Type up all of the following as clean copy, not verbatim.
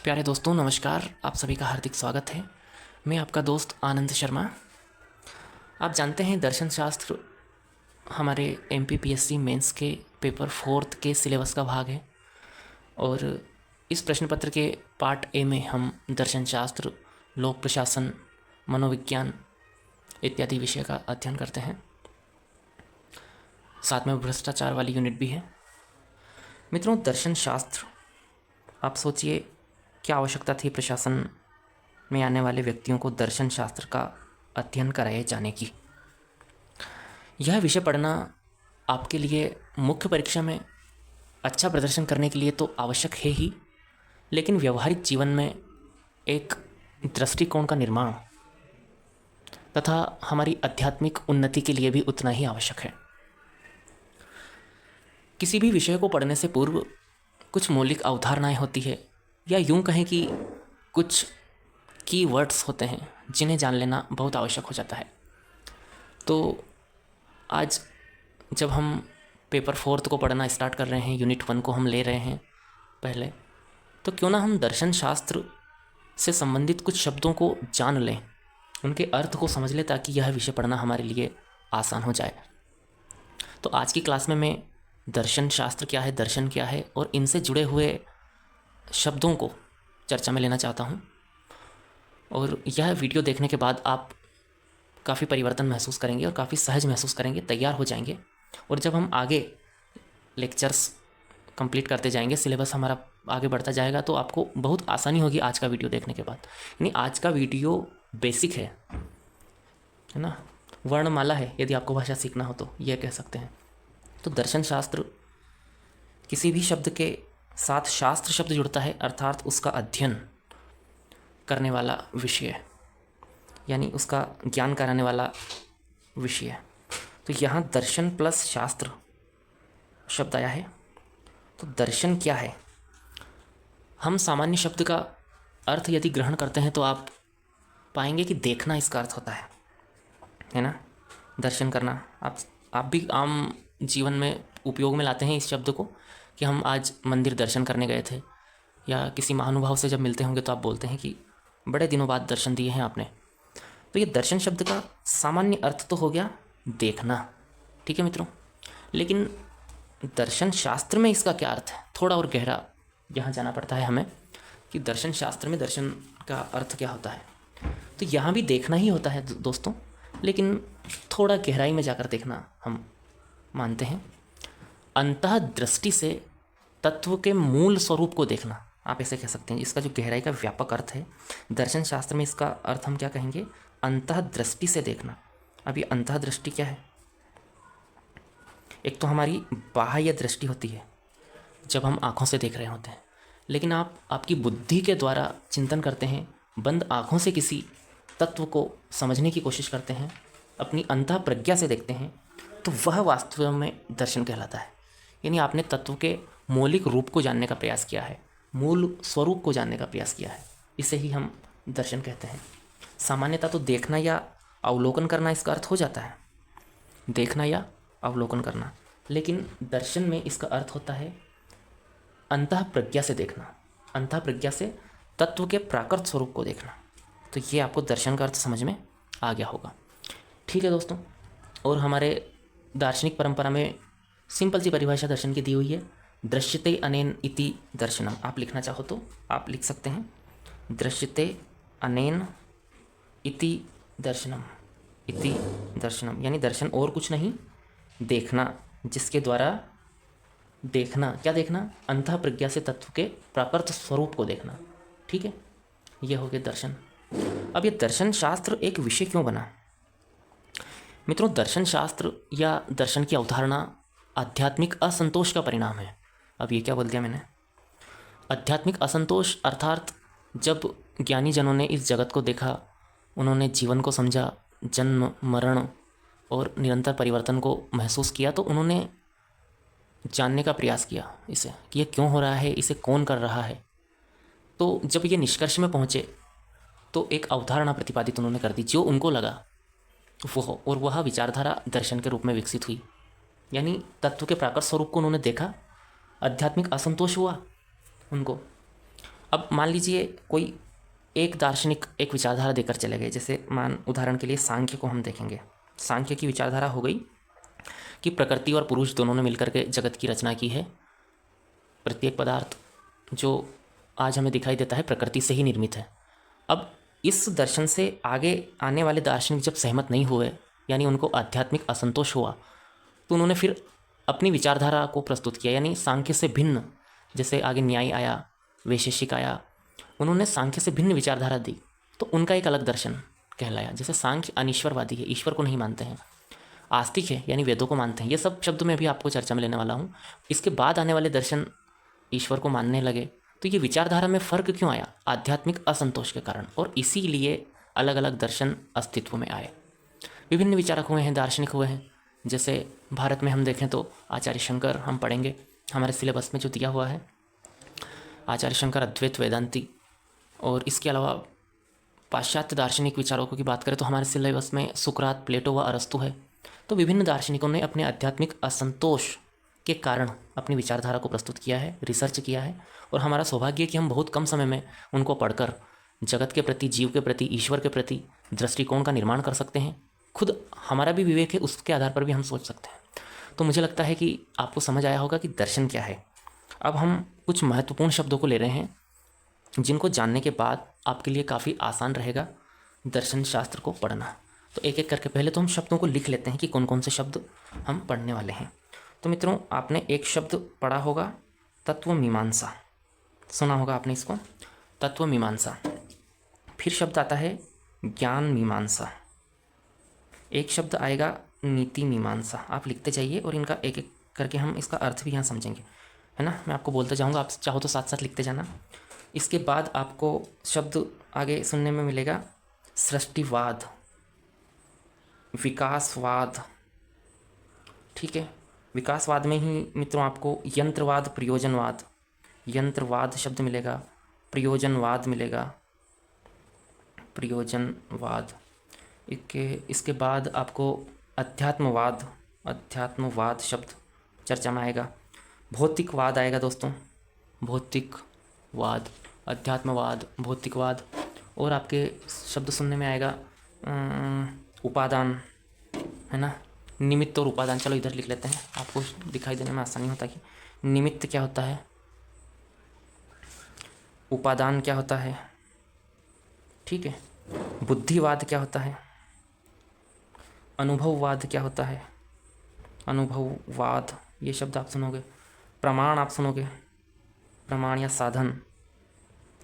प्यारे दोस्तों नमस्कार। आप सभी का हार्दिक स्वागत है। मैं आपका दोस्त आनंद शर्मा। आप जानते हैं दर्शन शास्त्र हमारे एमपीपीएससी मेंस के पेपर 4 के सिलेबस का भाग है और इस प्रश्न पत्र के पार्ट ए में हम दर्शन शास्त्र, लोक प्रशासन, मनोविज्ञान इत्यादि विषय का अध्ययन करते हैं। साथ में भ्रष्टाचार वाली यूनिट भी है। मित्रों, दर्शन शास्त्र, आप सोचिए क्या आवश्यकता थी प्रशासन में आने वाले व्यक्तियों को दर्शन शास्त्र का अध्ययन कराए जाने की। यह विषय पढ़ना आपके लिए मुख्य परीक्षा में अच्छा प्रदर्शन करने के लिए तो आवश्यक है ही, लेकिन व्यवहारिक जीवन में एक दृष्टिकोण का निर्माण तथा हमारी आध्यात्मिक उन्नति के लिए भी उतना ही आवश्यक है। किसी भी विषय को पढ़ने से पूर्व कुछ मौलिक अवधारणाएं होती है, या यूं कहें कि कुछ कीवर्ड्स होते हैं जिन्हें जान लेना बहुत आवश्यक हो जाता है। तो आज जब हम पेपर 4 को पढ़ना स्टार्ट कर रहे हैं, यूनिट 1 को हम ले रहे हैं पहले, तो क्यों ना हम दर्शन शास्त्र से संबंधित कुछ शब्दों को जान लें, उनके अर्थ को समझ लें, ताकि यह विषय पढ़ना हमारे लिए आसान हो जाए। तो आज की क्लास में मैं दर्शन शास्त्र क्या है, दर्शन क्या है और इनसे जुड़े हुए शब्दों को चर्चा में लेना चाहता हूँ। और यह वीडियो देखने के बाद आप काफ़ी परिवर्तन महसूस करेंगे और काफ़ी सहज महसूस करेंगे, तैयार हो जाएंगे। और जब हम आगे लेक्चर्स कंप्लीट करते जाएंगे, सिलेबस हमारा आगे बढ़ता जाएगा, तो आपको बहुत आसानी होगी आज का वीडियो देखने के बाद। यानी आज का वीडियो बेसिक है ना, वर्णमाला है, यदि आपको भाषा सीखना हो तो यह कह सकते हैं। तो दर्शन शास्त्र, किसी भी शब्द के साथ शास्त्र शब्द जुड़ता है, अर्थात उसका अध्ययन करने वाला विषय, यानी उसका ज्ञान कराने वाला विषय। तो यहाँ दर्शन प्लस शास्त्र शब्द आया है। तो दर्शन क्या है? हम सामान्य शब्द का अर्थ यदि ग्रहण करते हैं तो आप पाएंगे कि देखना इसका अर्थ होता है ना। दर्शन करना आप भी आम जीवन में उपयोग में लाते हैं इस शब्द को, कि हम आज मंदिर दर्शन करने गए थे, या किसी महानुभाव से जब मिलते होंगे तो आप बोलते हैं कि बड़े दिनों बाद दर्शन दिए हैं आपने। तो ये दर्शन शब्द का सामान्य अर्थ तो हो गया देखना, ठीक है मित्रों। लेकिन दर्शन शास्त्र में इसका क्या अर्थ है, थोड़ा और गहरा यहाँ जाना पड़ता है हमें, कि दर्शन शास्त्र में दर्शन का अर्थ क्या होता है। तो यहाँ भी देखना ही होता है दोस्तों, लेकिन थोड़ा गहराई में जाकर देखना हम मानते हैं। अंतः दृष्टि से तत्व के मूल स्वरूप को देखना, आप ऐसे कह सकते हैं। इसका जो गहराई का व्यापक अर्थ है दर्शन शास्त्र में, इसका अर्थ हम क्या कहेंगे? अंतः दृष्टि से देखना। अब ये अंतः दृष्टि क्या है? एक तो हमारी बाह्य दृष्टि होती है जब हम आँखों से देख रहे होते हैं, लेकिन आप आपकी बुद्धि के द्वारा चिंतन करते हैं, बंद आँखों से किसी तत्व को समझने की कोशिश करते हैं, अपनी अंतः प्रज्ञा से देखते हैं, तो वह वास्तव में दर्शन कहलाता है। यानी आपने तत्व के मौलिक रूप को जानने का प्रयास किया है, मूल स्वरूप को जानने का प्रयास किया है, इसे ही हम दर्शन कहते हैं। सामान्यतः तो देखना या अवलोकन करना इसका अर्थ हो जाता है, देखना या अवलोकन करना, लेकिन दर्शन में इसका अर्थ होता है अंतः प्रज्ञा से देखना, अंतः प्रज्ञा से तत्व के प्राकृत स्वरूप को देखना। तो ये आपको दर्शन का अर्थ समझ में आ गया होगा, ठीक है दोस्तों। और हमारे दार्शनिक परंपरा में सिंपल सी परिभाषा दर्शन की दी हुई है, दृश्यते अनेन इति दर्शनम। आप लिखना चाहो तो आप लिख सकते हैं, दृश्यते अनेन इति दर्शनम। इति दर्शनम यानी दर्शन और कुछ नहीं, देखना, जिसके द्वारा देखना, क्या देखना? अंतः प्रज्ञा से तत्व के प्राकृत स्वरूप को देखना, ठीक है। यह हो गया दर्शन। अब ये दर्शन शास्त्र एक विषय क्यों बना? मित्रों, दर्शन शास्त्र या दर्शन की अवधारणा आध्यात्मिक असंतोष का परिणाम है। अब ये क्या बोल दिया मैंने? आध्यात्मिक असंतोष अर्थात जब ज्ञानी जनों ने इस जगत को देखा, उन्होंने जीवन को समझा, जन्म मरण और निरंतर परिवर्तन को महसूस किया, तो उन्होंने जानने का प्रयास किया इसे, कि ये क्यों हो रहा है, इसे कौन कर रहा है। तो जब ये निष्कर्ष में पहुँचे तो एक अवधारणा प्रतिपादित उन्होंने कर दी जो उनको लगा वो, और वह विचारधारा दर्शन के रूप में विकसित हुई। यानी तत्व के प्राकृत स्वरूप को उन्होंने देखा, आध्यात्मिक असंतोष हुआ उनको। अब मान लीजिए कोई एक दार्शनिक एक विचारधारा देकर चले गए, जैसे उदाहरण के लिए सांख्य को हम देखेंगे। सांख्य की विचारधारा हो गई कि प्रकृति और पुरुष दोनों ने मिलकर के जगत की रचना की है। प्रत्येक पदार्थ जो आज हमें दिखाई देता है प्रकृति से ही निर्मित है। अब इस दर्शन से आगे आने वाले दार्शनिक जब सहमत नहीं हुए, यानी उनको आध्यात्मिक असंतोष हुआ, तो उन्होंने फिर अपनी विचारधारा को प्रस्तुत किया, यानी सांख्य से भिन्न। जैसे आगे न्याय आया, वैशेषिक आया, उन्होंने सांख्य से भिन्न विचारधारा दी, तो उनका एक अलग दर्शन कहलाया। जैसे सांख्य अनीश्वरवादी है, ईश्वर को नहीं मानते हैं। आस्तिक है, यानी वेदों को मानते हैं। ये सब शब्द मैं भी आपको चर्चा में लेने वाला हूँ। इसके बाद आने वाले दर्शन ईश्वर को मानने लगे। तो ये विचारधारा में फ़र्क क्यों आया? आध्यात्मिक असंतोष के कारण, और इसीलिए अलग अलग दर्शन अस्तित्व में आए। विभिन्न विचारक हुए हैं, दार्शनिक हुए हैं। जैसे भारत में हम देखें तो आचार्य शंकर हम पढ़ेंगे, हमारे सिलेबस में जो दिया हुआ है, आचार्य शंकर अद्वैत वेदांती। और इसके अलावा पाश्चात्य दार्शनिक विचारकों की बात करें तो हमारे सिलेबस में सुकरात, प्लेटो व अरस्तु है। तो विभिन्न दार्शनिकों ने अपने आध्यात्मिक असंतोष के कारण अपनी विचारधारा को प्रस्तुत किया है, रिसर्च किया है। और हमारा सौभाग्य है कि हम बहुत कम समय में उनको पढ़कर जगत के प्रति, जीव के प्रति, ईश्वर के प्रति दृष्टिकोण का निर्माण कर सकते हैं। खुद हमारा भी विवेक है, उसके आधार पर भी हम सोच सकते हैं। तो मुझे लगता है कि आपको समझ आया होगा कि दर्शन क्या है। अब हम कुछ महत्वपूर्ण शब्दों को ले रहे हैं, जिनको जानने के बाद आपके लिए काफ़ी आसान रहेगा दर्शन शास्त्र को पढ़ना। तो एक एक करके पहले तो हम शब्दों को लिख लेते हैं कि कौन कौन से शब्द हम पढ़ने वाले हैं। तो मित्रों, आपने एक शब्द पढ़ा होगा, तत्व मीमांसा। सुना होगा आपने इसको, तत्व मीमांसा। फिर शब्द आता है ज्ञान मीमांसा। एक शब्द आएगा नीति मीमांसा। आप लिखते जाइए और इनका एक एक करके हम इसका अर्थ भी यहाँ समझेंगे, है ना। मैं आपको बोलते जाऊँगा, आप चाहो तो साथ साथ लिखते जाना। इसके बाद आपको शब्द आगे सुनने में मिलेगा सृष्टिवाद, विकासवाद। ठीक है, विकासवाद में ही मित्रों आपको यंत्रवाद, प्रयोजनवाद, यंत्रवाद शब्द मिलेगा, प्रयोजनवाद मिलेगा, प्रयोजनवाद। इसके बाद आपको अध्यात्मवाद, अध्यात्मवाद शब्द चर्चा में आएगा। भौतिकवाद आएगा दोस्तों, भौतिकवाद, अध्यात्मवाद, भौतिकवाद। और आपके शब्द सुनने में आएगा उपादान, है ना, निमित्त और उपादान। चलो इधर लिख लेते हैं, आपको दिखाई देने में आसानी होता है कि निमित्त क्या होता है, उपादान क्या होता है। ठीक है, बुद्धिवाद क्या होता है, अनुभववाद क्या होता है, अनुभववाद ये शब्द आप सुनोगे। प्रमाण आप सुनोगे, प्रमाण या साधन।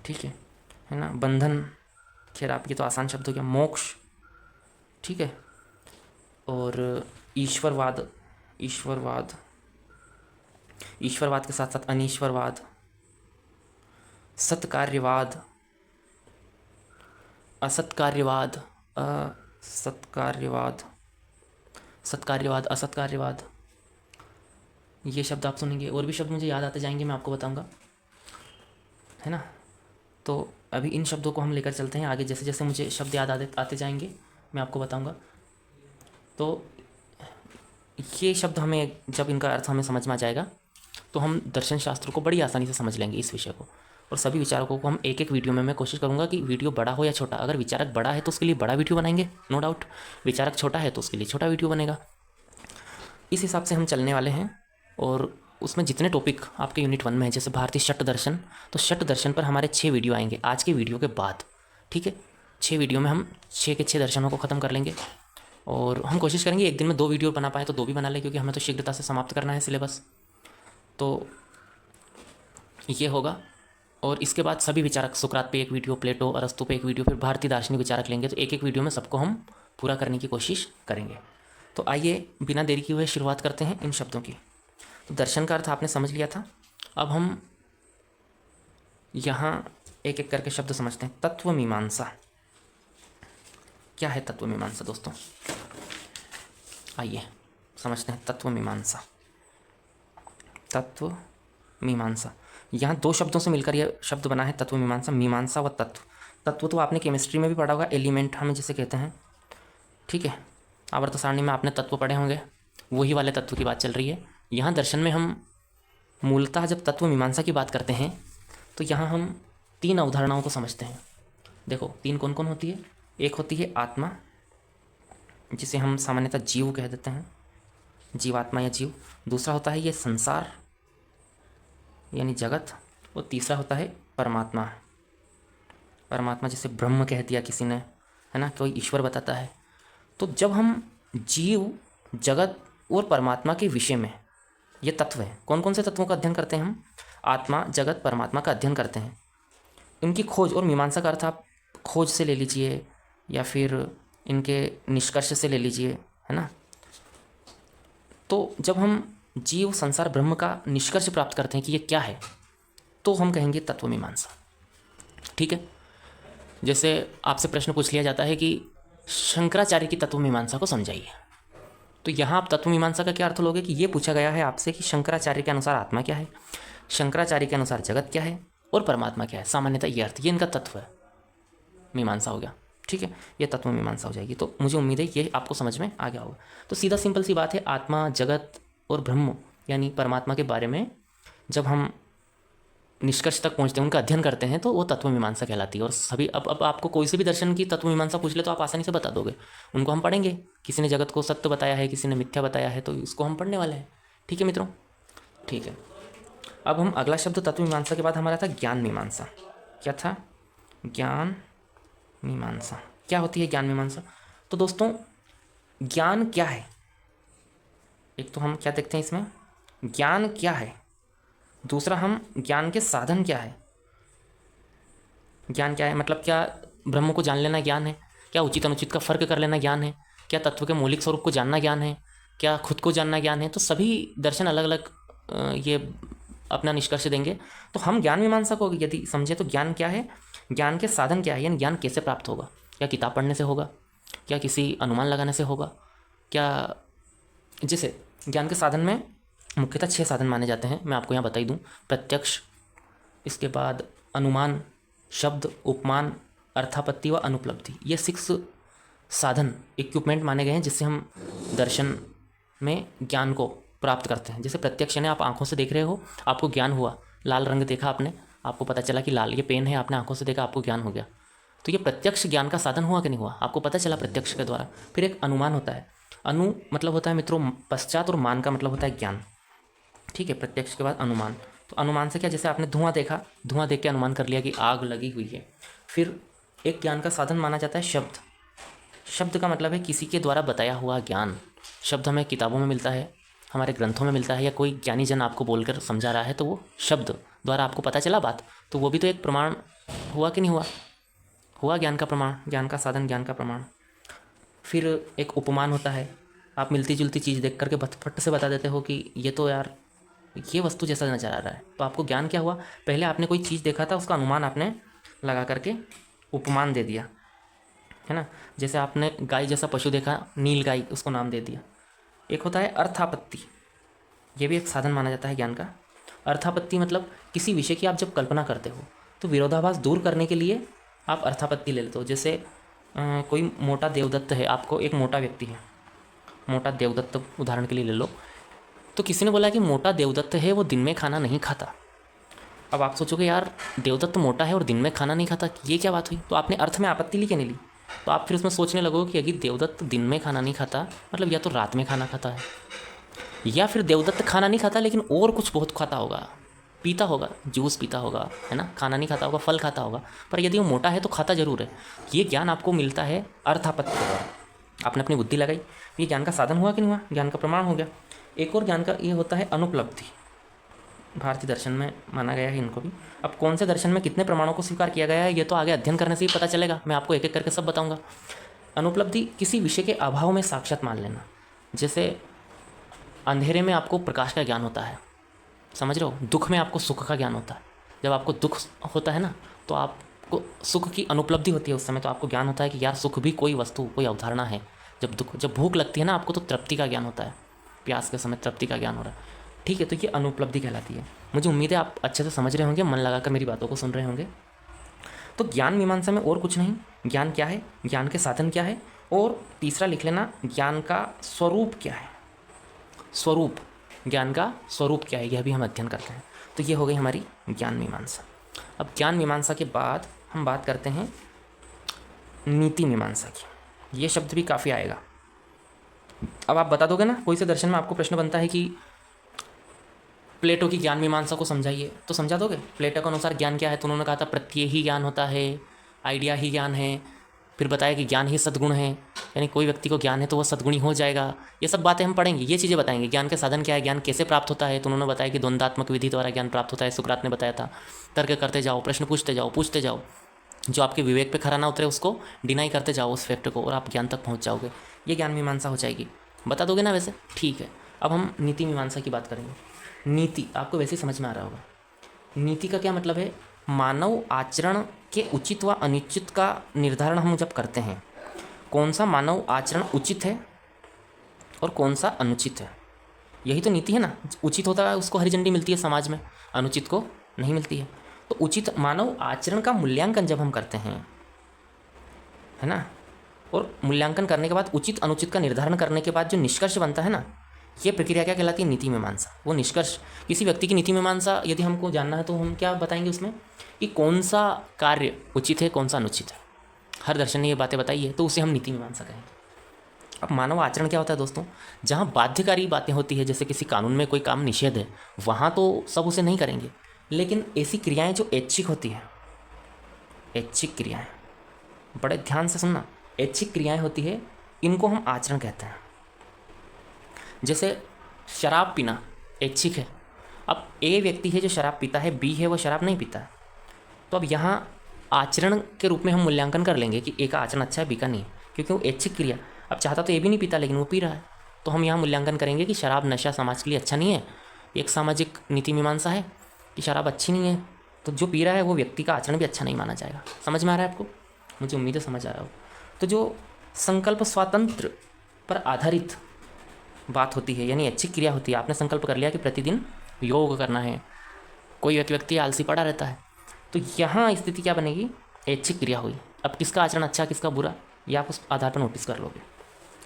ठीक है ना। बंधन, खैर आपके तो आसान शब्द हो गया। मोक्ष, ठीक है। और ईश्वरवाद, ईश्वरवाद, ईश्वरवाद के साथ साथ अनीश्वरवाद, सत्कार्यवाद, असत्कार्यवाद, असत्कार्यवाद, सत्कार्यवाद, असत्कार्यवाद, ये शब्द आप सुनेंगे। और भी शब्द मुझे याद आते जाएंगे, मैं आपको बताऊंगा, है ना। तो अभी इन शब्दों को हम लेकर चलते हैं आगे, जैसे जैसे मुझे शब्द याद आते जाएंगे मैं आपको बताऊंगा। तो ये शब्द हमें, जब इनका अर्थ हमें समझ में आ जाएगा तो हम दर्शन शास्त्र को बड़ी आसानी से समझ लेंगे, इस विषय को। और सभी विचारकों को हम एक एक वीडियो में, मैं कोशिश करूंगा कि वीडियो बड़ा हो या छोटा। अगर विचारक बड़ा है तो उसके लिए बड़ा वीडियो बनाएंगे, नो डाउट। विचारक छोटा है तो उसके लिए छोटा वीडियो बनेगा। इस हिसाब से हम चलने वाले हैं। और उसमें जितने टॉपिक आपके यूनिट 1 में है, जैसे भारतीय षट दर्शन, तो षट दर्शन पर हमारे 6 वीडियो आएंगे आज के वीडियो के बाद। ठीक है, 6 वीडियो में हम 6 के 6 दर्शनों को ख़त्म कर लेंगे। और हम कोशिश करेंगे एक दिन में 2 वीडियो बना पाए तो 2 भी बना लें, क्योंकि हमें तो शीघ्रता से समाप्त करना है सिलेबस। तो ये होगा। और इसके बाद सभी विचारक, सुकरात पे एक वीडियो, प्लेटो, अरस्तु पे एक वीडियो, फिर भारतीय दार्शनिक विचारक लेंगे। तो एक एक वीडियो में सबको हम पूरा करने की कोशिश करेंगे। तो आइए बिना देरी किए हुए शुरुआत करते हैं इन शब्दों की। तो दर्शन का अर्थ आपने समझ लिया था। अब हम यहाँ एक एक करके शब्द समझते हैं। तत्व मीमांसा, क्या है तत्व मीमांसा दोस्तों? आइए समझते हैं तत्व मीमांसा। तत्व मीमांसा, यहाँ 2 शब्दों से मिलकर यह शब्द बना है तत्व मीमांसा। मीमांसा व तत्व। तत्व तो आपने केमिस्ट्री में भी पढ़ा होगा, एलिमेंट हम जिसे कहते हैं। ठीक है, आवर्त सारणी में आपने तत्व पढ़े होंगे, वही वाले तत्व की बात चल रही है। यहाँ दर्शन में हम मूलतः जब तत्व मीमांसा की बात करते हैं तो यहाँ हम तीन अवधारणाओं को समझते हैं। देखो तीन कौन कौन होती है। एक होती है आत्मा, जिसे हम सामान्यतः जीव कह देते हैं, जीवात्मा या जीव। दूसरा होता है ये संसार यानी जगत। और तीसरा होता है परमात्मा। परमात्मा जिसे ब्रह्म कह दिया किसी ने, है ना, कोई ईश्वर बताता है। तो जब हम जीव, जगत और परमात्मा के विषय में, ये तत्व हैं, कौन कौन से तत्वों का अध्ययन करते हैं हम? आत्मा, जगत, परमात्मा का अध्ययन करते हैं। इनकी खोज और मीमांसा का अर्थ आप खोज से ले लीजिए या फिर इनके निष्कर्ष से ले लीजिए, है ना। तो जब हम जीव, संसार, ब्रह्म का निष्कर्ष प्राप्त करते हैं कि ये क्या है, तो हम कहेंगे तत्व मीमांसा। ठीक है। जैसे आपसे प्रश्न पूछ लिया जाता है कि शंकराचार्य की तत्व मीमांसा को समझाइए, तो यहाँ आप तत्व मीमांसा का क्या अर्थ लोगे कि ये पूछा गया है आपसे कि शंकराचार्य के अनुसार आत्मा क्या है, शंकराचार्य के अनुसार जगत क्या है और परमात्मा क्या है। सामान्यतः ये अर्थ, ये इनका तत्व है, मीमांसा हो गया। ठीक है, ये तत्व मीमांसा हो जाएगी। तो मुझे उम्मीद है ये आपको समझ में आ गया होगा। तो सीधा सिंपल सी बात है, आत्मा, जगत और ब्रह्म यानी परमात्मा के बारे में जब हम निष्कर्ष तक पहुंचते हैं, उनका अध्ययन करते हैं, तो वो तत्व मीमांसा कहलाती है। और सभी अब आपको कोई से भी दर्शन की तत्व मीमांसा पूछ ले तो आप आसानी से बता दोगे। उनको हम पढ़ेंगे, किसी ने जगत को सत्य बताया है, किसी ने मिथ्या बताया है, तो इसको हम पढ़ने वाले हैं। ठीक है मित्रों, ठीक है। अब हम अगला शब्द तत्व मीमांसा के बाद हमारा था ज्ञान मीमांसा। क्या था? ज्ञान मीमांसा। क्या होती है ज्ञान मीमांसा? तो दोस्तों ज्ञान क्या है, एक तो हम क्या देखते हैं इसमें, ज्ञान क्या है। दूसरा हम ज्ञान के साधन क्या है। ज्ञान क्या है मतलब क्या ब्रह्म को जान लेना ज्ञान है, क्या उचित अनुचित का फर्क कर लेना ज्ञान है, क्या तत्व के मौलिक स्वरूप को जानना ज्ञान है, क्या खुद को जानना ज्ञान है। तो सभी दर्शन अलग अलग ये अपना निष्कर्ष देंगे। तो हम ज्ञान मीमांसा को यदि समझे तो ज्ञान क्या है, ज्ञान के साधन क्या है, यानी ज्ञान कैसे प्राप्त होगा। क्या किताब पढ़ने से होगा, क्या किसी अनुमान लगाने से होगा, क्या, जैसे ज्ञान के साधन में मुख्यतः 6 साधन माने जाते हैं, मैं आपको यहाँ बता ही दूँ। प्रत्यक्ष, इसके बाद अनुमान, शब्द, उपमान, अर्थापत्ति व अनुपलब्धि। ये 6 साधन इक्विपमेंट माने गए हैं जिससे हम दर्शन में ज्ञान को प्राप्त करते हैं। जैसे प्रत्यक्ष यानी आप आंखों से देख रहे हो, आपको ज्ञान हुआ, लाल रंग देखा आपने, आपको पता चला कि लाल ये पेन है, आपने आंखों से देखा, आपको ज्ञान हो गया। तो ये प्रत्यक्ष ज्ञान का साधन हुआ कि नहीं हुआ, आपको पता चला प्रत्यक्ष के द्वारा। फिर एक अनुमान होता है, अनु मतलब होता है मित्रों पश्चात, और मान का मतलब होता है ज्ञान। ठीक है, प्रत्यक्ष के बाद अनुमान। तो अनुमान से क्या, जैसे आपने धुआं देखा, धुआं देख के अनुमान कर लिया कि आग लगी हुई है। फिर एक ज्ञान का साधन माना जाता है शब्द। शब्द का मतलब है किसी के द्वारा बताया हुआ ज्ञान। शब्द हमें किताबों में मिलता है, हमारे ग्रंथों में मिलता है, या कोई ज्ञानी जन आपको बोलकर समझा रहा है तो वो शब्द द्वारा आपको पता चला बात, तो वो भी तो एक प्रमाण हुआ कि नहीं हुआ, हुआ ज्ञान का प्रमाण, ज्ञान का साधन, ज्ञान का प्रमाण। फिर एक उपमान होता है, आप मिलती जुलती चीज़ देख करके फट से बता देते हो कि ये तो यार ये वस्तु जैसा नजर आ रहा है, तो आपको ज्ञान क्या हुआ, पहले आपने कोई चीज़ देखा था, उसका अनुमान आपने लगा करके उपमान दे दिया, है ना। जैसे आपने गाय जैसा पशु देखा, नील गाय, उसको नाम दे दिया। एक होता है अर्थापत्ति, ये भी एक साधन माना जाता है ज्ञान का। अर्थापत्ति मतलब किसी विषय की आप जब कल्पना करते हो तो विरोधाभास दूर करने के लिए आप अर्थापत्ति ले लेते हो। जैसे कोई मोटा देवदत्त है, आपको एक मोटा व्यक्ति है, मोटा देवदत्त उदाहरण के लिए ले लो, तो किसी ने बोला कि मोटा देवदत्त है, वो दिन में खाना नहीं खाता। अब आप सोचोगे यार देवदत्त मोटा है और दिन में खाना नहीं खाता, ये क्या बात हुई, तो आपने अर्थ में आपत्ति ली कि नहीं ली। तो आप फिर उसमें सोचने लगोगे कि अगर देवदत्त दिन में खाना नहीं खाता मतलब या तो रात में खाना खाता है, या फिर देवदत्त खाना नहीं खाता लेकिन और कुछ बहुत खाता होगा, पीता होगा, जूस पीता होगा, है ना, खाना नहीं खाता होगा, फल खाता होगा, पर यदि वो मोटा है तो खाता जरूर है। ये ज्ञान आपको मिलता है अर्थापत्ति के द्वारा। आपने अपनी बुद्धि लगाई, ये ज्ञान का साधन हुआ कि नहीं हुआ, ज्ञान का प्रमाण हो गया। एक और ज्ञान का ये होता है अनुपलब्धि, भारतीय दर्शन में माना गया है इनको भी। अब कौन से दर्शन में कितने प्रमाणों को स्वीकार किया गया है ये तो आगे अध्ययन करने से ही पता चलेगा, मैं आपको एक एक करके सब बताऊंगा। अनुपलब्धि किसी विषय के अभाव में साक्षात मान लेना। जैसे अंधेरे में आपको प्रकाश का ज्ञान होता है, समझ रहे हो, दुख में आपको सुख का ज्ञान होता है। जब आपको दुख होता है ना तो आपको सुख की अनुपलब्धि होती है, उस समय तो आपको ज्ञान होता है कि यार सुख भी कोई वस्तु, कोई अवधारणा है। जब भूख लगती है ना आपको तो तृप्ति का ज्ञान होता है, प्यास के समय तृप्ति का ज्ञान हो रहा है। ठीक है, तो ये अनुपलब्धि कहलाती है। मुझे उम्मीद है आप अच्छे से समझ रहे होंगे, मन लगाकर मेरी बातों को सुन रहे होंगे। तो ज्ञान मीमांसा में और कुछ नहीं, ज्ञान क्या है, ज्ञान के साधन क्या है, और तीसरा लिख लेना ज्ञान का स्वरूप क्या है। स्वरूप, ज्ञान का स्वरूप क्या है, यह भी हम अध्ययन करते हैं। तो ये हो गई हमारी ज्ञान मीमांसा। अब ज्ञान मीमांसा के बाद हम बात करते हैं नीति मीमांसा की। ये शब्द भी काफ़ी आएगा। अब आप बता दोगे ना, कोई से दर्शन में आपको प्रश्न बनता है कि प्लेटो की ज्ञान मीमांसा को समझाइए, तो समझा दोगे? प्लेटो के अनुसार ज्ञान क्या है? तो उन्होंने कहा था प्रत्यय ही ज्ञान होता है, आइडिया ही ज्ञान है। फिर बताया कि ज्ञान ही सद्गुण है, यानी कोई व्यक्ति को ज्ञान है तो वह सद्गुणी हो जाएगा। ये सब बातें हम पढ़ेंगे, ये चीज़ें बताएंगे। ज्ञान के साधन क्या है, ज्ञान कैसे प्राप्त होता है, तो उन्होंने बताया कि द्वंद्वात्मक विधि द्वारा ज्ञान प्राप्त होता है, सुकरात ने बताया था। तर्क करते जाओ, प्रश्न पूछते जाओ, जो आपके विवेक पे खरा ना उतरे उसको डिनाई करते जाओ उस फैक्ट को, और आप ज्ञान तक पहुँच जाओगे। ये ज्ञान मीमांसा हो जाएगी। बता दोगे ना वैसे? ठीक है। अब हम नीति मीमांसा की बात करेंगे। नीति आपको वैसे ही समझ में आ रहा होगा। नीति का क्या मतलब है? मानव आचरण के उचित व अनुचित का निर्धारण हम जब करते हैं, कौन सा मानव आचरण उचित है और कौन सा अनुचित है, यही तो नीति है ना। उचित होता है उसको हरी झंडी मिलती है समाज में, अनुचित को नहीं मिलती है। तो उचित मानव आचरण का मूल्यांकन जब हम करते हैं, है ना, और मूल्यांकन करने के बाद उचित अनुचित का निर्धारण करने के बाद जो निष्कर्ष बनता है ना, ये प्रक्रिया क्या कहलाती है? नीति मीमांसा। वो निष्कर्ष, किसी व्यक्ति की नीति मीमांसा यदि हमको जानना है तो हम क्या बताएंगे उसमें, कि कौन सा कार्य उचित है, कौन सा अनुचित है। हर दर्शन ने ये बातें बताई है, तो उसे हम नीति मीमांसा कहेंगे। अब मानव आचरण क्या होता है दोस्तों? जहाँ बाध्यकारी बातें होती है, जैसे किसी कानून में कोई काम निषेध है, वहाँ तो सब उसे नहीं करेंगे, लेकिन ऐसी क्रियाएं जो ऐच्छिक होती है, ऐच्छिक क्रियाएं, बड़े ध्यान से सुनना, ऐच्छिक क्रियाएं होती है, इनको हम आचरण कहते हैं। जैसे शराब पीना ऐच्छिक है। अब ए व्यक्ति है जो शराब पीता है, बी है वो शराब नहीं पीता है, तो अब यहाँ आचरण के रूप में हम मूल्यांकन कर लेंगे कि ए का आचरण अच्छा है, बी का नहीं है, क्योंकि वो ऐच्छिक क्रिया। अब चाहता तो ए भी नहीं पीता लेकिन वो पी रहा है, तो हम यहाँ मूल्यांकन करेंगे कि शराब नशा समाज के लिए अच्छा नहीं है। एक सामाजिक नीति मीमांसा है कि शराब अच्छी नहीं है, तो जो पी रहा है वो व्यक्ति का आचरण भी अच्छा नहीं माना जाएगा। समझ में आ रहा है आपको? मुझे उम्मीद है समझ आ रहा हो। तो जो संकल्प स्वातंत्र पर आधारित बात होती है, यानी अच्छी क्रिया होती है, आपने संकल्प कर लिया कि प्रतिदिन योग करना है, कोई एक व्यक्ति आलसी पड़ा रहता है, तो यहाँ स्थिति क्या बनेगी? ऐच्छिक क्रिया हुई। अब किसका आचरण अच्छा, किसका बुरा, ये आप उस आधार पर नोटिस कर लोगे।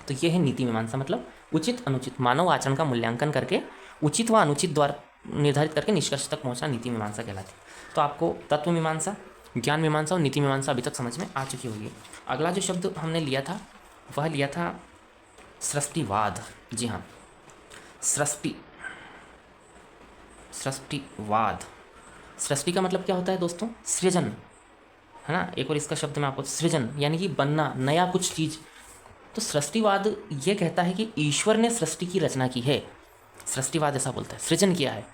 तो ये है नीति मीमांसा, मतलब उचित अनुचित मानव आचरण का मूल्यांकन करके उचित व अनुचित द्वारा निर्धारित करके निष्कर्ष तक पहुँचना नीति मीमांसा कहलाती है। तो आपको तत्व मीमांसा, ज्ञान मीमांसा और नीति मीमांसा अभी तक समझ में आ चुकी होगी। अगला जो शब्द हमने लिया था वह लिया था सृष्टिवाद। जी हाँ, सृष्टिवाद। सृष्टि का मतलब क्या होता है दोस्तों? सृजन, है ना। एक और इसका शब्द मैं आपको, सृजन यानी कि बनना, नया कुछ चीज़। तो सृष्टिवाद ये कहता है कि ईश्वर ने सृष्टि की रचना की है। सृष्टिवाद ऐसा बोलता है, सृजन किया है।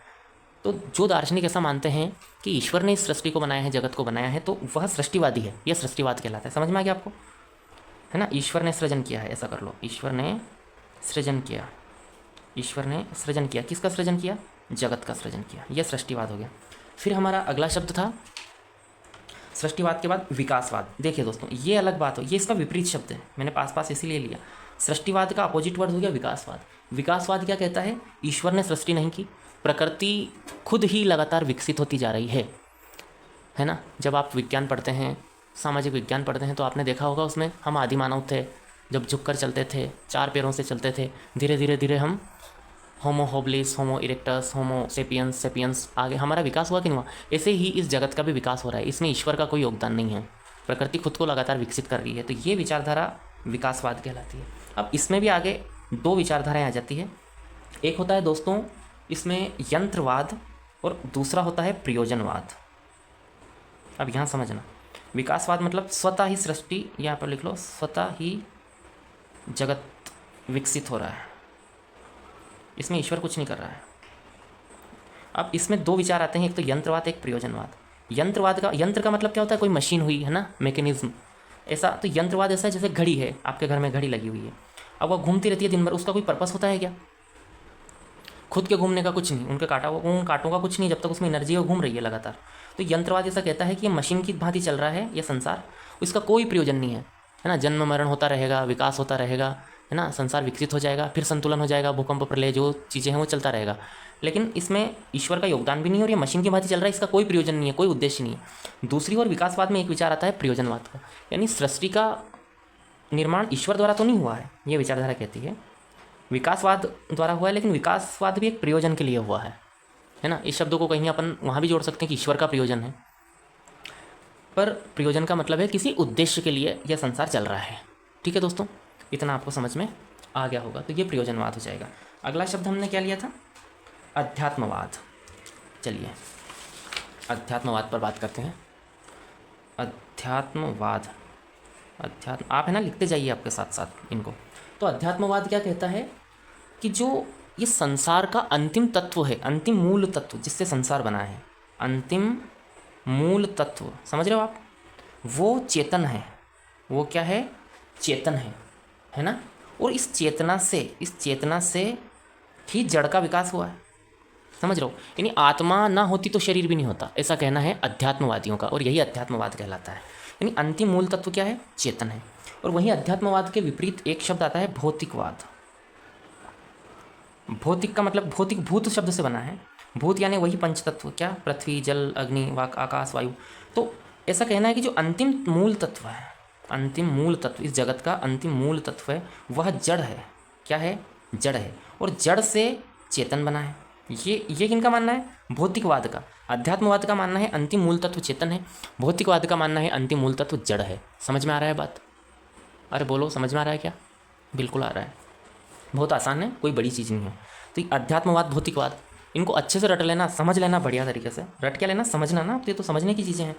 तो जो दार्शनिक ऐसा मानते हैं कि ईश्वर ने इस सृष्टि को बनाया है, जगत को बनाया है, तो वह सृष्टिवादी है। यह सृष्टिवाद कहलाता है। समझ में आ गया आपको, है ना। ईश्वर ने सृजन किया है, ऐसा कर लो, ईश्वर ने सृजन किया। ईश्वर ने सृजन किया, किसका सृजन किया? जगत का सृजन किया। यह सृष्टिवाद हो गया। फिर हमारा अगला शब्द था सृष्टिवाद के बाद विकासवाद। देखिए दोस्तों, ये अलग बात हो, ये इसका विपरीत शब्द है, मैंने पास इसीलिए लिया। सृष्टिवाद का अपोजिट वर्ड हो गया विकासवाद। विकासवाद क्या कहता है? ईश्वर ने सृष्टि नहीं की, प्रकृति खुद ही लगातार विकसित होती जा रही है ना। जब आप विज्ञान पढ़ते हैं, सामाजिक विज्ञान पढ़ते हैं, तो आपने देखा होगा उसमें हम आदि मानव थे, जब झुककर चलते थे, 4 पैरों से चलते थे, धीरे धीरे हम होमो होबलिस, होमो इरेक्टस, होमो सेपियंस आगे हमारा विकास हुआ कि नहीं हुआ? ऐसे ही इस जगत का भी विकास हो रहा है। इसमें ईश्वर का कोई योगदान नहीं है, प्रकृति खुद को लगातार विकसित कर रही है। तो ये विचारधारा विकासवाद कहलाती है। अब इसमें भी आगे 2 विचारधाराएँ आ जाती है। एक होता है दोस्तों इसमें यंत्रवाद, और दूसरा होता है प्रयोजनवाद। अब यहाँ समझना, विकासवाद मतलब स्वतः ही सृष्टि, यहाँ पर लिख लो, स्वतः ही जगत विकसित हो रहा है, इसमें ईश्वर कुछ नहीं कर रहा है। अब इसमें 2 विचार आते हैं, एक तो यंत्रवाद, एक प्रयोजनवाद। यंत्रवाद का, यंत्र का मतलब क्या होता है? कोई मशीन हुई, है ना, मैकेनिज्म ऐसा। तो यंत्रवाद ऐसा है जैसे घड़ी है, आपके घर में घड़ी लगी हुई है, अब वह घूमती रहती है दिन भर, उसका कोई पर्पस होता है क्या? खुद के घूमने का कुछ नहीं, उन कांटों का कुछ नहीं, जब तक उसमें एनर्जी है, घूम रही है लगातार। तो यंत्रवाद ऐसा कहता है कि ये मशीन की भांति चल रहा है ये संसार, इसका कोई प्रयोजन नहीं है ना। जन्म मरण होता रहेगा, विकास होता रहेगा, है ना, संसार विकसित हो जाएगा, फिर संतुलन हो जाएगा, भूकंप प्रलय जो चीज़ें हैं वो चलता रहेगा, लेकिन इसमें ईश्वर का योगदान भी नहीं है और ये मशीन की भांति चल रहा है, इसका कोई प्रयोजन नहीं है, कोई उद्देश्य नहीं है। दूसरी ओर विकासवाद में एक विचार आता है प्रयोजनवाद का, यानी सृष्टि का निर्माण ईश्वर द्वारा तो नहीं हुआ है, ये विचारधारा कहती है, विकासवाद द्वारा हुआ है, लेकिन विकासवाद भी एक प्रयोजन के लिए हुआ है ना। इस शब्दों को कहीं अपन वहाँ भी जोड़ सकते हैं कि ईश्वर का प्रयोजन है पर प्रयोजन का मतलब है किसी उद्देश्य के लिए यह संसार चल रहा है। ठीक है दोस्तों, इतना आपको समझ में आ गया होगा, तो ये प्रयोजनवाद हो जाएगा। अगला शब्द हमने क्या लिया था? अध्यात्मवाद। चलिए अध्यात्मवाद पर बात करते हैं। अध्यात्मवाद, अध्यात्म, आप है ना लिखते जाइए आपके साथ साथ इनको। तो अध्यात्मवाद क्या कहता है कि जो ये संसार का अंतिम तत्व है, अंतिम मूल तत्व जिससे संसार बना है, अंतिम मूल तत्व, समझ रहे हो आप, वो चेतन है। वो क्या है? चेतन है ना। और इस चेतना से ही जड़ का विकास हुआ है, समझ रहे हो। यानी आत्मा ना होती तो शरीर भी नहीं होता, ऐसा कहना है अध्यात्मवादियों का, और यही अध्यात्मवाद कहलाता है। यानी अंतिम मूल तत्व क्या है? चेतन है। और वहीं अध्यात्मवाद के विपरीत एक शब्द आता है भौतिकवाद। भौतिक का मतलब भौतिक, भूत शब्द से बना है। भूत यानी वही पंच तत्व, क्या? पृथ्वी, जल, अग्नि, वाक, आकाश, वायु। तो ऐसा कहना है कि जो अंतिम मूल तत्व है, अंतिम मूल तत्व, इस जगत का अंतिम मूल तत्व है, वह जड़ है। क्या है? जड़ है। और जड़ से चेतन बना है। ये किनका मानना है? भौतिकवाद का। अध्यात्मवाद का मानना है अंतिम मूल तत्व चेतन है, भौतिकवाद का मानना है अंतिम मूल तत्व जड़ है। समझ में आ रहा है बात? अरे बोलो, समझ में आ रहा है क्या? बिल्कुल आ रहा है, बहुत आसान है, कोई बड़ी चीज़ नहीं है। तो अध्यात्मवाद, भौतिकवाद, इनको अच्छे से रट लेना, समझ लेना बढ़िया तरीके से। रट क्या लेना? समझना ना, ये तो समझने की चीज़ें हैं।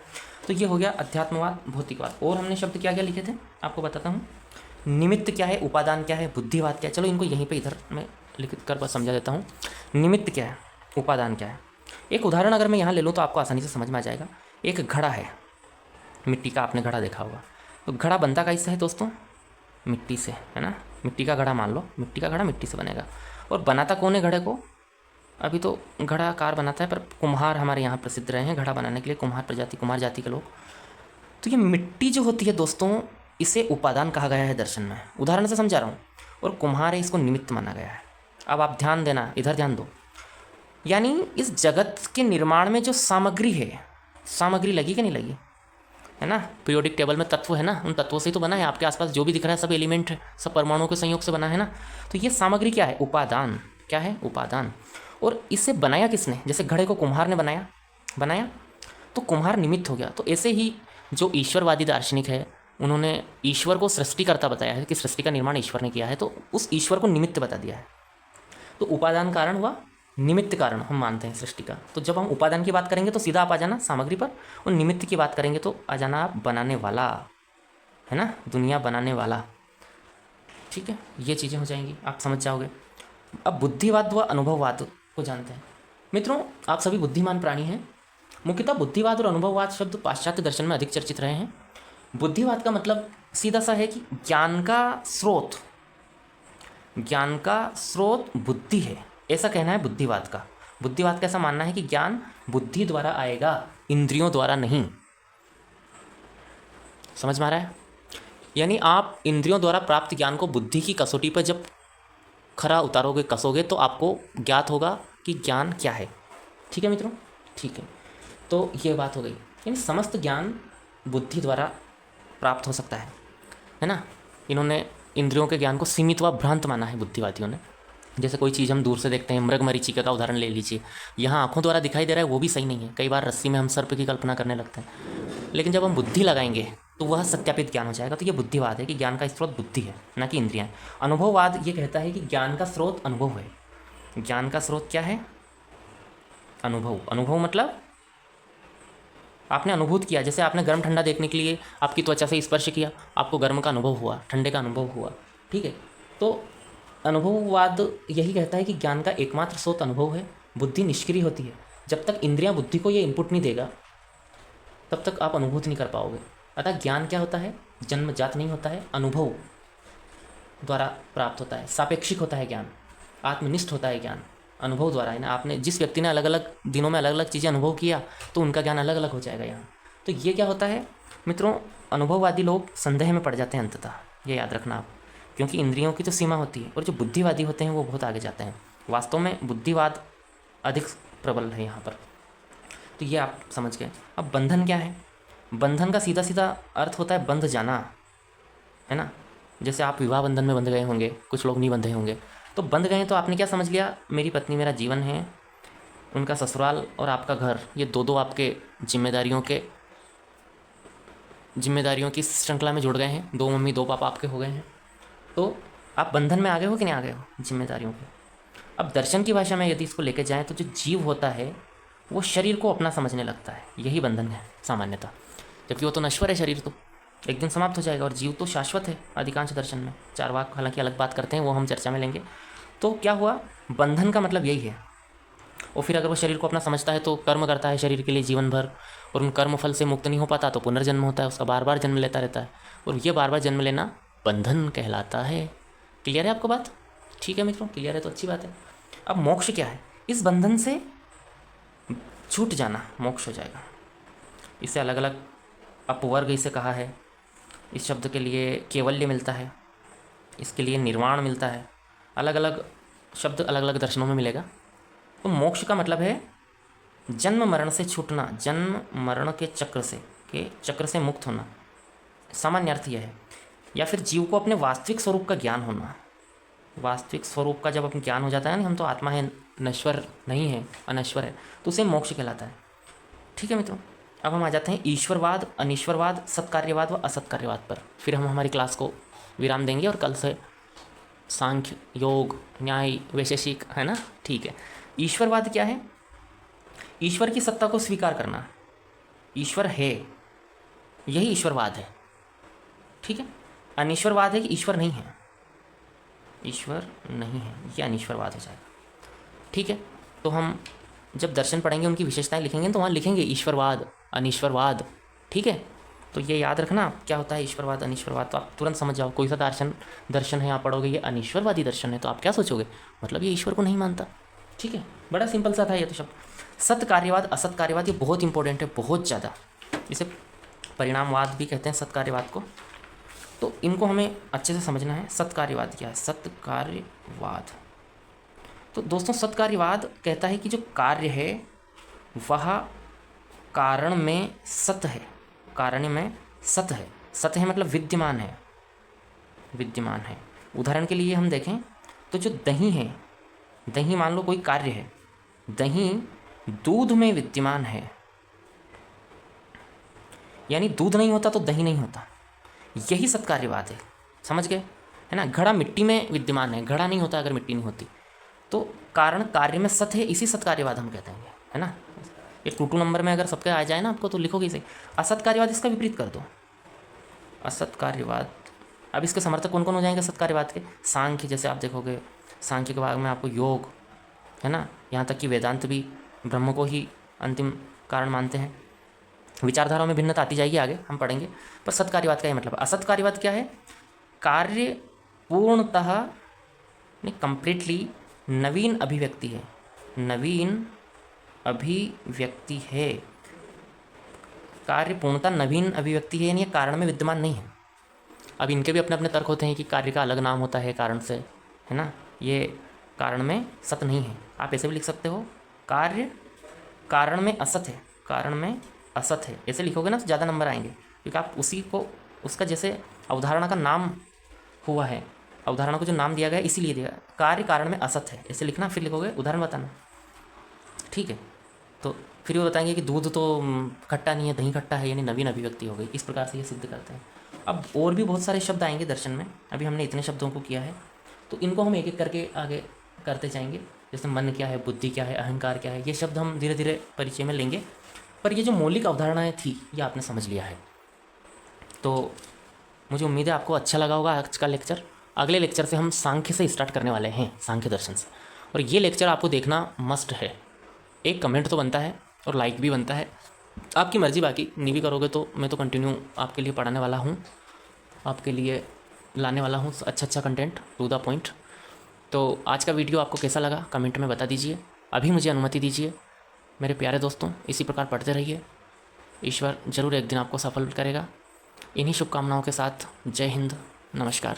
तो ये हो गया अध्यात्मवाद, भौतिकवाद। और हमने शब्द क्या क्या लिखे थे आपको बताता हूँ। निमित्त क्या है, उपादान क्या है, बुद्धिवाद क्या है। चलो इनको यहीं पे इधर मैं लिख कर बस समझा देता हूँ। निमित्त क्या है, उपादान क्या है। एक उदाहरण अगर मैं यहाँ ले लूँ तो आपको आसानी से समझ में आ जाएगा। एक घड़ा है, मिट्टी का, आपने घड़ा देखा होगा। तो घड़ा बनता कैसे है दोस्तों? मिट्टी से, है ना। मिट्टी का घड़ा मान लो, मिट्टी का घड़ा मिट्टी से बनेगा। और बनाता कौन है घड़े को? अभी तो घड़ाकार बनाता है, पर कुम्हार हमारे यहाँ प्रसिद्ध रहे हैं घड़ा बनाने के लिए, कुम्हार जाति के लोग। तो ये मिट्टी जो होती है दोस्तों, इसे उपादान कहा गया है दर्शन में, उदाहरण से समझा रहा हूँ। और कुम्हार है, इसको निमित्त माना गया है। अब आप ध्यान देना, इधर ध्यान दो। यानी इस जगत के निर्माण में जो सामग्री है, सामग्री लगी कि नहीं लगी, है ना। पीरियोडिक टेबल में तत्व है ना, उन तत्वों से ही तो बना है। आपके आसपास जो भी दिख रहा है सब एलिमेंट है, सब परमाणुओं के संयोग से बना है ना। तो ये सामग्री क्या है? उपादान। क्या है? उपादान। और इसे बनाया किसने? जैसे घड़े को कुम्हार ने बनाया तो कुम्हार निमित्त हो गया। तो ऐसे ही जो ईश्वरवादी दार्शनिक है, उन्होंने ईश्वर को सृष्टिकर्ता बताया है कि सृष्टि का निर्माण ईश्वर ने किया है, तो उस ईश्वर को निमित्त बता दिया है। तो उपादान कारण हुआ, निमित्त कारण हम मानते हैं सृष्टि का। तो जब हम उपादान की बात करेंगे तो सीधा आप आ जाना सामग्री पर, और निमित्त की बात करेंगे तो आ जाना आप बनाने वाला, है ना, दुनिया बनाने वाला। ठीक है, ये चीज़ें हो जाएंगी, आप समझ जाओगे। अब बुद्धिवाद व अनुभववाद को जानते हैं। मित्रों, आप सभी बुद्धिमान प्राणी हैं। मुख्यतः बुद्धिवाद और अनुभववाद शब्द पाश्चात्य दर्शन में अधिक चर्चित रहे हैं। बुद्धिवाद का मतलब सीधा सा है कि ज्ञान का स्रोत बुद्धि है, ऐसा कहना है बुद्धिवाद का। बुद्धिवाद का ऐसा मानना है कि ज्ञान बुद्धि द्वारा आएगा, इंद्रियों द्वारा नहीं। समझ में आ रहा है? यानी आप इंद्रियों द्वारा प्राप्त ज्ञान को बुद्धि की कसौटी पर जब खरा उतारोगे, कसोगे, तो आपको ज्ञात होगा कि ज्ञान क्या है। ठीक है मित्रों? ठीक है, तो ये बात हो गई। यानी समस्त ज्ञान बुद्धि द्वारा प्राप्त हो सकता है ना। इन्होंने इंद्रियों के ज्ञान को सीमित व भ्रांत माना है बुद्धिवादियों ने। जैसे कोई चीज़ हम दूर से देखते हैं, मृग मरीचिका का उदाहरण ले लीजिए, यहाँ आंखों द्वारा दिखाई दे रहा है, वो भी सही नहीं है। कई बार रस्सी में हम सर्प की कल्पना करने लगते हैं, लेकिन जब हम बुद्धि लगाएंगे तो वह सत्यापित ज्ञान हो जाएगा। तो ये बुद्धिवाद है कि ज्ञान का स्रोत बुद्धि है, ना कि इंद्रियाँ। अनुभववाद ये कहता है कि ज्ञान का स्रोत अनुभव है। ज्ञान का स्रोत क्या है? अनुभव। अनुभव मतलब आपने अनुभूत किया। जैसे आपने गर्म ठंडा देखने के लिए आपकी त्वचा से स्पर्श किया, आपको गर्म का अनुभव हुआ, ठंडे का अनुभव हुआ। ठीक है, तो अनुभववाद यही कहता है कि ज्ञान का एकमात्र स्रोत अनुभव है। बुद्धि निष्क्रिय होती है। जब तक इंद्रियां बुद्धि को ये इनपुट नहीं देगा, तब तक आप अनुभूत नहीं कर पाओगे। अतः ज्ञान क्या होता है? जन्मजात नहीं होता है, अनुभव द्वारा प्राप्त होता है। सापेक्षिक होता है ज्ञान, आत्मनिष्ठ होता है ज्ञान, अनुभव द्वारा है ना। आपने जिस व्यक्ति ने अलग अलग दिनों में अलग अलग चीज़ें अनुभव किया, तो उनका ज्ञान अलग अलग हो जाएगा यहाँ। तो ये क्या होता है मित्रों? अनुभववादी लोग संदेह में पड़ जाते हैं अंततः, ये याद रखना आप, क्योंकि इंद्रियों की तो सीमा होती है, और जो बुद्धिवादी होते हैं वो बहुत आगे जाते हैं। वास्तव में बुद्धिवाद अधिक प्रबल है यहाँ पर। तो ये आप समझ गए। अब बंधन क्या है? बंधन का सीधा सीधा अर्थ होता है बंध जाना, है ना। जैसे आप विवाह बंधन में बंध गए होंगे, कुछ लोग नहीं बंधे होंगे। तो बंध गए तो आपने क्या समझ लिया? मेरी पत्नी मेरा जीवन है, उनका ससुराल और आपका घर, ये दो दो आपके जिम्मेदारियों के जिम्मेदारियों की श्रृंखला में जुड़ गए हैं, 2 मम्मी 2 पापा आपके हो गए हैं, तो आप बंधन में आ गए हो कि नहीं आ गए हो जिम्मेदारियों के। अब दर्शन की भाषा में यदि इसको लेके जाएँ तो जो जीव होता है वो शरीर को अपना समझने लगता है, यही बंधन है सामान्यतः। जबकि वो तो नश्वर है, शरीर तो एक दिन समाप्त हो जाएगा, और जीव तो शाश्वत है अधिकांश दर्शन में। चारवाक हालांकि अलग बात करते हैं, वो हम चर्चा में लेंगे। तो क्या हुआ, बंधन का मतलब यही है। और फिर अगर वो शरीर को अपना समझता है तो कर्म करता है शरीर के लिए जीवन भर, और उन कर्म फल से मुक्त नहीं हो पाता तो पुनर्जन्म होता है, उसका बार बार जन्म लेता रहता है, और ये बार बार जन्म लेना बंधन कहलाता है। क्लियर है आपको बात? ठीक है मित्रों, क्लियर है तो अच्छी बात है। अब मोक्ष क्या है? इस बंधन से छूट जाना मोक्ष हो जाएगा। इसे अलग अलग अपवर्ग इसे कहा है। इस शब्द के लिए केवल्य मिलता है, इसके लिए निर्वाण मिलता है, अलग अलग शब्द अलग अलग दर्शनों में मिलेगा। तो मोक्ष का मतलब है जन्म मरण से छूटना, जन्म मरण के चक्र से मुक्त होना, सामान्य अर्थ यह है। या फिर जीव को अपने वास्तविक स्वरूप का ज्ञान होना। वास्तविक स्वरूप का जब अपने ज्ञान हो जाता है ना, हम तो आत्मा है, नश्वर नहीं है, अनश्वर है, तो उसे मोक्ष कहलाता है। ठीक है मित्रों, अब हम आ जाते हैं ईश्वरवाद, अनीश्वरवाद, सत्कार्यवाद व असत्कार्यवाद पर। फिर हम हमारी क्लास को विराम देंगे और कल से सांख्य, योग, न्याय, वैशेषिक, है ना। ठीक है, ईश्वरवाद क्या है? ईश्वर की सत्ता को स्वीकार करना, ईश्वर है, यही ईश्वरवाद है। ठीक है, अनीश्वरवाद है कि ईश्वर नहीं है, ईश्वर नहीं है, यह अनीश्वरवाद हो जाएगा। ठीक है, तो हम जब दर्शन पढ़ेंगे उनकी विशेषताएं लिखेंगे तो वहाँ लिखेंगे ईश्वरवाद, अनीश्वरवाद। ठीक है, तो ये याद रखना क्या होता है ईश्वरवाद, अनीश्वरवाद, तो आप तुरंत समझ जाओ। कोई सा दर्शन है आप पढ़ोगे ये अनीश्वरवादी दर्शन है, तो आप क्या सोचोगे, मतलब ये ईश्वर को नहीं मानता। ठीक है, बड़ा सिंपल सा था ये तो शब्द। सत्कार्यवाद, असत्कार्यवाद, ये बहुत इंपॉर्टेंट है, बहुत ज़्यादा। इसे परिणामवाद भी कहते हैं सत्कार्यवाद को, तो इनको हमें अच्छे से समझना है। सत्कार्यवाद क्या है? सत्कार्यवाद, तो दोस्तों सत्कार्यवाद कहता है कि जो कार्य है वह कारण में सत है, कारण में सत है। सत है मतलब विद्यमान है, विद्यमान है। उदाहरण के लिए हम देखें तो जो दही है, दही मान लो कोई कार्य है, दही दूध में विद्यमान है, यानी दूध नहीं होता तो दही नहीं होता, यही सत्कार्यवाद है। समझ गए, है ना। घड़ा मिट्टी में विद्यमान है, घड़ा नहीं होता अगर मिट्टी नहीं होती, तो कारण कार्य में सत है, इसी सत्कार्यवाद हम कहते हैं, है ना। ये 2 नंबर में अगर सबके आ जाए ना आपको तो लिखोगे इसे। असत्कार्यवाद, इसका विपरीत कर दो, असत्कार्यवाद। अब इसके समर्थक कौन कौन हो जाएंगे सत्कार्यवाद के? सांख्य, जैसे आप देखोगे सांख्य के भाग में आपको योग, है ना, यहाँ तक कि वेदांत भी ब्रह्म को ही अंतिम कारण मानते हैं। विचारधाराओं में भिन्नता आती जाएगी, आगे हम पढ़ेंगे। पर सत्कार्यवाद का ये मतलब। असत्कार्यवाद क्या है? कार्य पूर्णतः नहीं, कंप्लीटली नवीन अभिव्यक्ति है, नवीन अभिव्यक्ति है। कार्य पूर्णतः नवीन अभिव्यक्ति है, यानी कारण में विद्यमान नहीं है। अब इनके भी अपने अपने तर्क होते हैं कि कार्य का अलग नाम होता है कारण से, है ना, ये कारण में सत नहीं है। आप ऐसे भी लिख सकते हो, कार्य कारण में असत है, कारण में असत है, ऐसे लिखोगे ना तो ज़्यादा नंबर आएंगे, क्योंकि आप उसी को, उसका जैसे अवधारणा का नाम हुआ है, अवधारणा को जो नाम दिया गया इसीलिए दिया, कार्य कारण में असत है, ऐसे लिखना, फिर लिखोगे उदाहरण बताना। ठीक है, तो फिर वो बताएंगे कि दूध तो खट्टा नहीं है, दही खट्टा है, यानी नवीन अभिव्यक्ति हो गई। इस प्रकार से ये सिद्ध करते हैं। अब और भी बहुत सारे शब्द आएंगे दर्शन में, अभी हमने इतने शब्दों को किया है, तो इनको हम एक एक करके आगे करते जाएंगे। जैसे मन क्या है, बुद्धि क्या है, अहंकार क्या है, ये शब्द हम धीरे धीरे परिचय में लेंगे। पर ये जो मौलिक अवधारणाएँ थी ये आपने समझ लिया है, तो मुझे उम्मीद है आपको अच्छा लगा होगा आज का लेक्चर। अगले लेक्चर से हम सांख्य से स्टार्ट करने वाले हैं, सांख्य दर्शन से, और ये लेक्चर आपको देखना मस्ट है। एक कमेंट तो बनता है और लाइक भी बनता है, आपकी मर्ज़ी, बाकी नहीं भी करोगे तो मैं तो कंटिन्यू आपके लिए पढ़ाने वाला हूँ, आपके लिए लाने वाला हूँ अच्छा कंटेंट, टू द पॉइंट। तो आज का वीडियो आपको कैसा लगा कमेंट में बता दीजिए। अभी मुझे अनुमति दीजिए मेरे प्यारे दोस्तों, इसी प्रकार पढ़ते रहिए, ईश्वर ज़रूर एक दिन आपको सफल करेगा। इन्हीं शुभकामनाओं के साथ जय हिंद, नमस्कार।